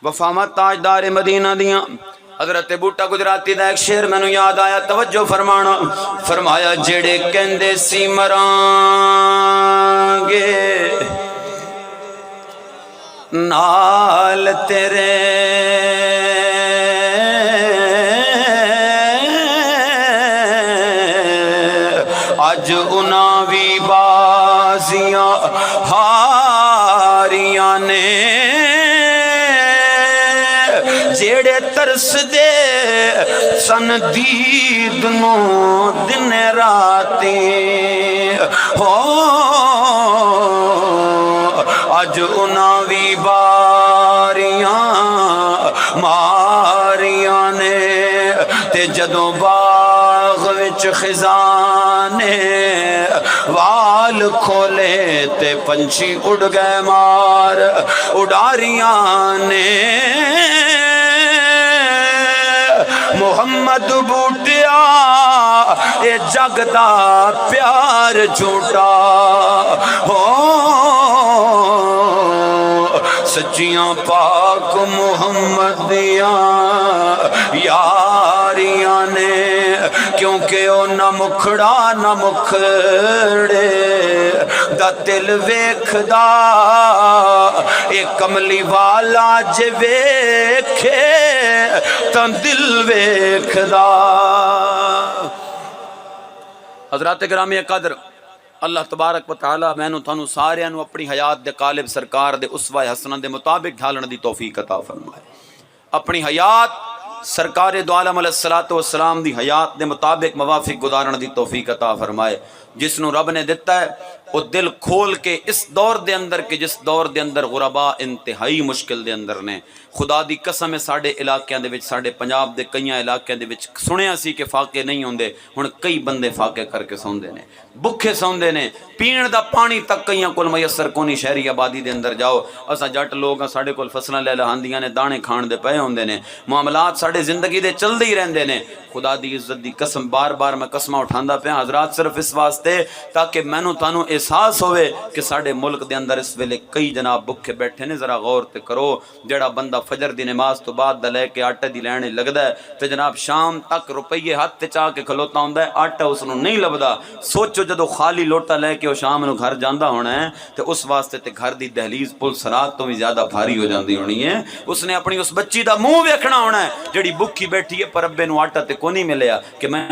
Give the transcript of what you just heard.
وفامت تاجدار مدینہ دیاں حضرت بوٹا گجراتی دا ایک شعر مینوں یاد آیا، توجہ فرمانا۔ فرمایا جڑے کہندے سی مران گے نال تیرے، اج انہاں وی بازیاں ہاریاں نے، جیڑے ترس دے سن دید نو دن راتی ہو، اج انہاں وی باریاں ماریاں نے، تے جدوں باغ وچ خزانے وال کھولے تے پنچھی اڑ گئے مار اڈاریاں نے۔ محمد بوٹیا اے جگ دا پیار جھوٹا ہو، سچیاں پاک محمد دیاں یاریاں نے، کیونکہ او نہ مکھڑا نہ مکھڑے دا دل ویکھدا، اے کملی والا جے ویکھے تاں دل ویکھدا۔ حضرات گرامی قدر، اللہ تبارک و تعالی مینوں تھانوں ساریاں نوں اپنی حیات دے قالب سرکار دے اسوہ حسنہ دے مطابق ڈھالن دی توفیق عطا فرمائے۔ اپنی حیات سرکار دو عالم علیہ السلام دی حیات دے مطابق موافق گزارن دی توفیق عطا فرمائے۔ جس نوں رب نے دیتا ہے وہ دل کھول کے اس دور دے اندر کہ جس دور دے اندر غربا انتہائی مشکل دے اندر نے، خدا دی قسم ہے ساڑے علاقیاں دے وچ، ساڑے پنجاب دے کئیاں علاقیاں دے وچ سنیا سی کہ فاقے نہیں ہوندے، ہن کئی بندے فاقے کر کے سوندے نے، بکھے سوندے نے، پین دا پانی تک کئیاں کول میسر کونی، شہری آبادی دے اندر جاؤ، اساں جٹ لوگ ہاں، ساڑے کول فصلاں لے لہاندیاں نے، دانے کھان دے پئے ہوندے نے، معاملات ساڑے زندگی دے چل دی رہندے نے۔ خدا دی عزت دی قسم بار بار میں قسمہ اٹھاندا پیا حضرات صرف اس واسطے تاکہ مینوں تانوں احساس ہوئے کہ ساڑے ملک دے اندر اس ویلے کئی جناب بکھے بیٹھے نے۔ ذرا غور تے کرو، جڑا بندہ فجر دی نماز تو بعد دا لے کے آٹے دی لینے لگدا ہے تے جناب شام تک روپیے ہاتھ تے چاہ کے کھلوتا ہوندا ہے، آٹا اس نوں نہیں لبدا۔ سوچو جدو خالی لوٹا لے کے وہ شام نو گھر جاندا ہونا ہے تے اس واسطے تے گھر دی دہلیز پل سرات تو بھی زیادہ بھاری ہو جاندی ہونی ہے۔ اس نے اپنی اس بچی دا منہ ویکھنا ہونا ہے جڑی بکھی بیٹھی ہے پر ابے نو آٹا تے کونی ملیا کہ میں